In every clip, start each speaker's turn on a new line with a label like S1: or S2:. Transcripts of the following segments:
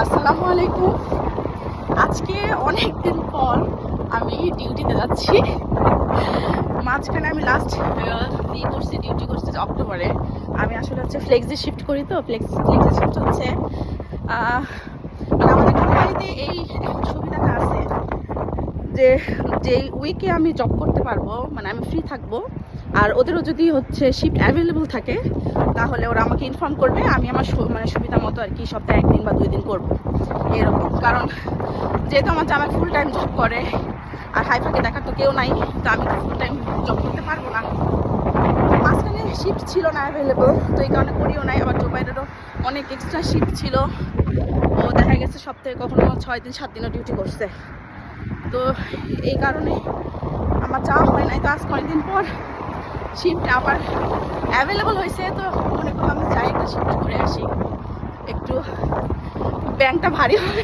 S1: আসসালামু আলাইকুম। আজকে অনেক দিন পর আমি ডিউটিতে যাচ্ছি। মাঝখানে আমি লাস্ট ডিউটি করছি অক্টোবরে। আমি আসলে হচ্ছে ফ্লেক্সি শিফট করি, তো ফ্লেক্সি শিফট হচ্ছে মানে আমাদের কোম্পানিতে এই সুবিধাটা আছে যে যেই উইকে আমি জব করতে পারবো, মানে আমি ফ্রি থাকবো, আর ওদেরও যদি হচ্ছে শিফট অ্যাভেলেবল থাকে তাহলে ওরা আমাকে ইনফর্ম করবে, আমি আমার মানে সুবিধা মতো আর কি সপ্তাহে 1 দিন বা 2 দিন করবো এরকম। কারণ যেহেতু আমার জামাই ফুল টাইম জব করে আর হাইফাকে দেখার তো কেউ নাই, তো আমি তো ফুল টাইম জব করতে পারবো না। মাঝখানে শিফট ছিল না অ্যাভেলেবল, তো এই কারণে করিও নাই। আবার জোবাইরেরও অনেক এক্সট্রা শিফট ছিল, ও দেখা গেছে সপ্তাহে কখনো 6 দিন 7 দিনও ডিউটি করছে, তো এই কারণে আমার যাওয়া হয় নাই। তো আজ কয়েকদিন পর শিফট আবার অ্যাভেলেবল হয়েছে, তো মনে করলাম আমি যাই একটা শিফট করে আসি, একটু ব্যাংকটা ভারী হবে।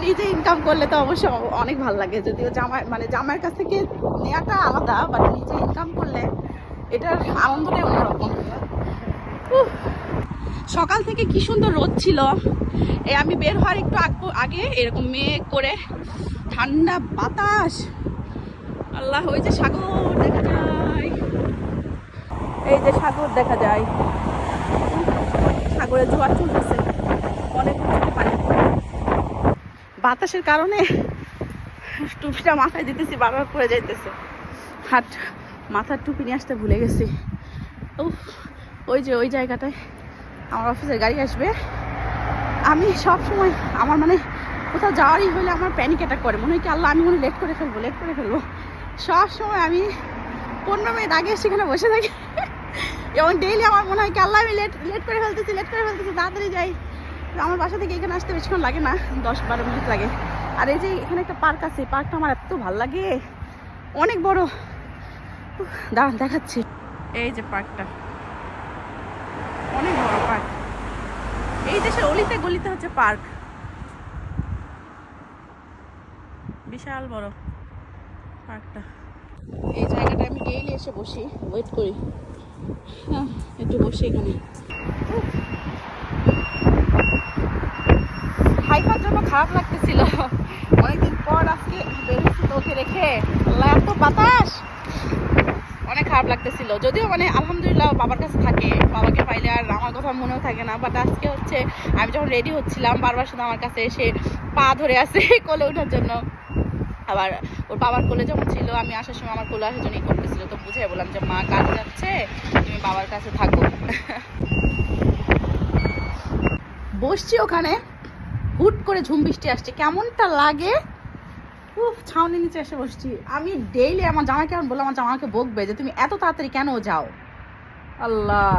S1: নিজে ইনকাম করলে তো অবশ্য অনেক ভালো লাগে, যদিও জামাইয়ের কাছ থেকে নেওয়াটা আলাদা, বাট নিজে ইনকাম করলে এটার আনন্দটাই অন্যরকম। সকাল থেকে কি সুন্দর রোদ ছিল, এই আমি বের হওয়ার একটু আগে এরকম মেঘ করে ঠান্ডা বাতাস, আল্লাহ। ওই যে সাগর দেখা যায়, এই যে সাগর দেখা যায়, সাগরে জোয়ার চলতেছে, অনেক পানি। বাতাসের কারণে টুপিটা মাথায় দিতেছি, বারবার পড়ে যাইতেছে, হাত মাথার টুপি নিয়ে আসতে ভুলে গেছি। ওই যে ওই জায়গাটায় আমার অফিসের গাড়ি আসবে। আমি সব সময় আমার মানে কোথাও যাওয়ারই হলে আমার প্যানিক অ্যাটাক করে, মনে হয় কি আল্লাহ আমি মনে লেট করে ফেলবো। সব সময় আমি 15 মিনিট আগে সেখানে বসে থাকি, এবং ডেইলি আমার মনে হয় কি আল্লাহ আমি লেট করে ফেলতেছি, তাড়াতাড়ি যাই। আমার বাসা থেকে এখানে আসতে বেশিক্ষণ লাগে না, 10-12 মিনিট লাগে। আর এই যে এখানে একটা পার্ক আছে, পার্কটা আমার এত ভালো লাগে, অনেক বড়। দাঁড়ান দেখাচ্ছি, এই যে পার্কটা, অনেক বড় পার্ক। এই দেশের অলিতে গলিতে হচ্ছে পার্ক, বিশাল বড় পার্কটা। এই জায়গাটা আমি ডেইলি এসে বসি, ওয়েট করি, হ্যাঁ একটু বসি এখানে। হাইফার জন্য খারাপ লাগতেছিল, অনেকদিন পর আজকে বেরিয়েছি তো ওকে রেখে, আল্লাহ এত বাতাস, অনেক খারাপ লাগতেছিল। যদিও মানে আলহামদুলিল্লাহ বাবার কাছে থাকে, বাবাকে পাইলে আর আমার কথা মনেও থাকে না। বাট আজকে হচ্ছে আমি যখন রেডি হচ্ছিলাম বারবার শুধু আমার কাছে এসে পা ধরে আসে কোলে ওঠার জন্য। আবার ওর বাবার কোলে যখন ছিল, আমি আসার সময় আমার কোলে আসার জন্যই করতেছিল, তো বুঝে বললাম যে মা কাজে যাচ্ছে, তুমি বাবার কাছে থাকো। বসছি ওখানে, হুট করে ঝুম বৃষ্টি আসছে, কেমনটা লাগে। ছাউনি নিচে এসে বসছি আমি। ডেইলি আমার জামাইকে কেমন বললাম, আমার জামাইকে বকবে যে তুমি এত তাড়াতাড়ি কেন যাও। আল্লাহ,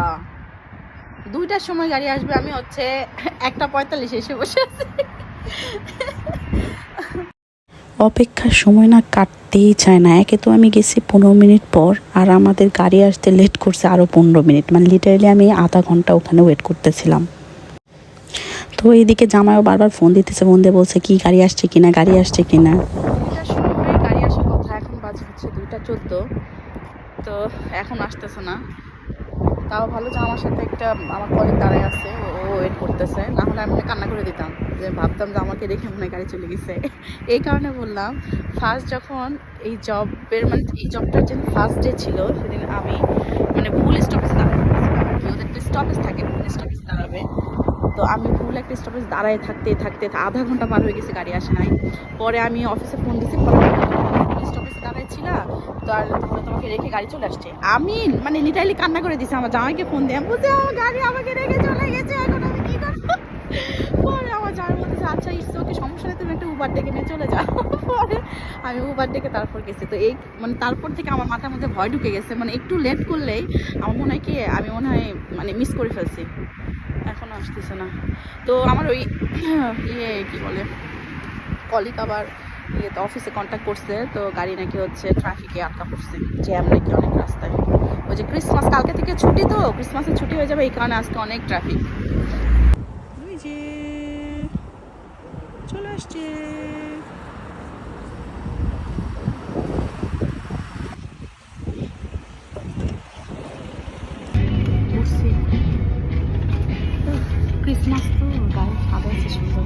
S1: 2টার সময় গাড়ি আসবে, আমি হচ্ছে 1:45 এসে বসে আছি।
S2: অপেক্ষার সময় না কাটতেই চায় না। একে তো আমি গেছি 15 মিনিট পর, আর আমাদের গাড়ি আসতে লেট করছে আরও 15 মিনিট, মানে লিটারালি আমি আধা ঘন্টা ওখানে ওয়েট করতেছিলাম। তো এইদিকে জামাইও বারবার ফোন দিয়ে বলছে কি গাড়ি আসছে কিনা।
S1: 2টার সময় গাড়ি আসার কথা, এখন বাজে হচ্ছে 2:14, তো এখন আসতেছে না। তাও ভালো যে আমার সাথে একটা আমার কলিগ দাঁড়ায় আছে, ও ওয়েট করতেছে, না হলে আমি কান্না করে দিতাম, যে ভাবতাম যে আমাকে দেখে মনে গাড়ি চলে গেছে। এই কারণে বললাম, ফার্স্ট যখন এই জবটার যে ফার্স্ট ডে ছিল, সেদিন আমি মানে ভুল স্টপেজ দাঁড়াবে, ওদের একটা স্টপেজ থাকে, ভুল স্টপেজ দাঁড়াবে, তো আমি ভুল একটা স্টপেজ দাঁড়ায় থাকতে আধা ঘন্টা পার হয়ে গেছে, গাড়ি আসে নাই। পরে আমি অফিসে ফোন দিয়েছি, স্টপেজ দাঁড়ায় ছিল, তো আর তোমাকে রেখে গাড়ি চলে আসছে। আমি মানে লিটারালি কান্না করে দিছি আমার জামাইকে ফোন দিয়ে, বুঝে আমার গাড়ি আমাকে রেখে চলে গেছে, এখন আমি কি করবো। পরে আমার জামাই বলতেছে আচ্ছা ইটস ওকে, সমস্যা নেই, তুমি একটা উবার ডেকে নিয়ে চলে যাও। পরে আমি উবার ডেকে তারপর গেছি। তো এই মানে তারপর থেকে আমার মাথার মধ্যে ভয় ঢুকে গেছে, মানে একটু লেট করলেই আমার মনে হয় কি আমি মানে মিস করে ফেলছি, এখনও আসতেছে না। তো আমার ওই কি বলে কলিগ আবার তো অফিসে কন্ট্যাক্ট করছে, তো গাড়ি নাকি হচ্ছে ট্রাফিকে আটকা পড়ছে, জ্যাম নাকি অনেক রাস্তায়। ওই যে ক্রিসমাস কালকে থেকে ছুটি, তো ক্রিসমাসের ছুটি হয়ে যাবে, এই কারণে আজকে অনেক ট্রাফিক। ওই যে চলে আসছে। ক্রিসমাস তো গায়ে সাদা আছে সুন্দর।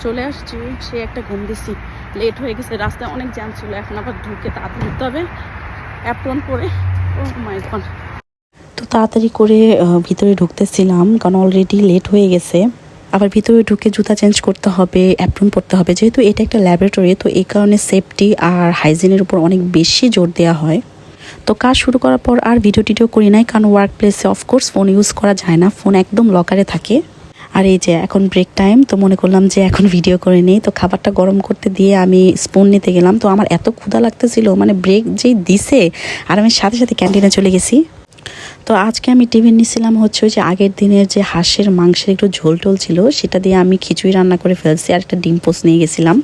S1: চলে আসছি, সে একটা ঘুম দিচ্ছি, লেট হয়ে গেছে, রাস্তায় অনেক জ্যাম ছিল, এখন আবার ঢুকে তাড়াতাড়ি উঠতে হবে অ্যাপ্রন পরে। ও মাই গড।
S2: তো তাড়াতাড়ি করে ভিতরে ঢুকতেছিলাম, কারণ অলরেডি লেট হয়ে গেছে। আবার ভিতরে ঢুকে জুতা চেঞ্জ করতে হবে, অ্যাপ্রন পরতে হবে, যেহেতু এটা একটা ল্যাবরেটরি, তো এই কারণে সেফটি আর হাইজিনের উপর অনেক বেশি জোর দেওয়া হয়। তো কাজ শুরু করার পর আর ভিডিও করি নাই, কারণ ওয়ার্ক প্লেসে অফকোর্স ফোন ইউজ করা যায় না, ফোন একদম লকারে থাকে। আর এই যে এখন ব্রেক টাইম, তো মনে করলাম যে এখন ভিডিও করে নিই। তো খাবারটা গরম করতে দিয়ে আমি স্পুন নিতে গেলাম। তো আমার এত ক্ষুধা লাগতেছিল, মানে ব্রেক যেই দিছে আর আমি সাথে সাথে ক্যান্টিনে চলে গেছি। তো আজকে আমি টিফিন নিয়েছিলাম হচ্ছে ওই যে আগের দিনের যে হাঁসের মাংসের একটু ঝোল টোল ছিল, সেটা দিয়ে আমি খিচুড়ি রান্না করে ফেলছি, আর একটা ডিম পোস্ট নিয়ে গেছিলাম।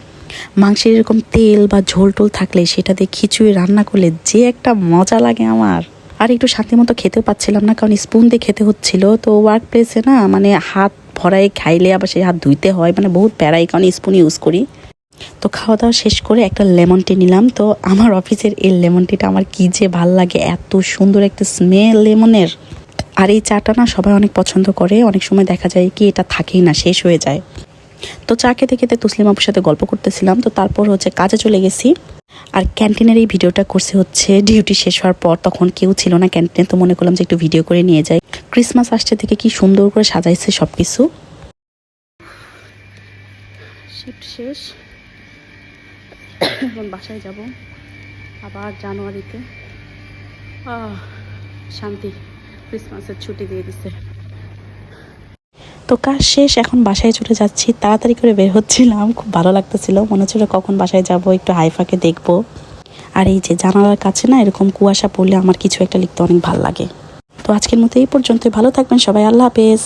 S2: মাংসের এরকম তেল বা ঝোল টোল থাকলে সেটা দিয়ে খিচুড়ি রান্না করলে যে একটা মজা লাগে আমার। আর একটু শান্তি মতো খেতেও পাচ্ছিলাম না, কারণ স্পুন দিয়ে খেতে হচ্ছিল। তো ওয়ার্ক প্লেসে না মানে হাত ভরায় খাইলে আবার সেই হাত ধুইতে হয়, মানে বহুত প্যারাই, কারণ স্পুন ইউজ করি। তো খাওয়া দাওয়া শেষ করে একটা লেমন টি নিলাম। তো আমার অফিসের এই লেমন টিটা আমার কী যে ভাল লাগে, এত সুন্দর একটা স্মেল লেমনের। আর এই চাটা না সবাই অনেক পছন্দ করে, অনেক সময় দেখা যায় কি এটা থাকেই না, শেষ হয়ে যায়। তো চা খেতে খেতে তসলিম আপুর সাথে গল্প করতেছিলাম। তো তারপর হচ্ছে কাজে চলে গেছি। আর ক্যান্টিনের এই ভিডিওটা করছে হচ্ছে ডিউটি শেষ হওয়ার পর, তখন কেউ ছিল না ক্যান্টিনে। তো মনে করলাম যে একটু ভিডিও করে নিয়ে যাই। ক্রিসমাস আসছে থেকে কি সুন্দর করে সাজাইছে সব কিছু।
S1: শিফট শেষ, এখন বাসায় যাব আবার জানুয়ারিতে। শান্তি, ক্রিসমাসের ছুটি দিয়ে দিছে।
S2: তো কাজ শেষ, এখন বাসায় চলে যাচ্ছি। তাড়াতাড়ি করে বের হচ্ছিলাম, খুব ভালো লাগতেছিল, মনে হচ্ছিল কখন বাসায় যাব, একটু হাইফাকে দেখবো। আর এই যে জানালার কাছে না এরকম কুয়াশা পড়লে আমার কিছু একটা লিখতে অনেক ভালো লাগে। তো আজকের মতো এই পর্যন্তই, ভালো থাকবেন সবাই, আল্লাহ হাফেজ।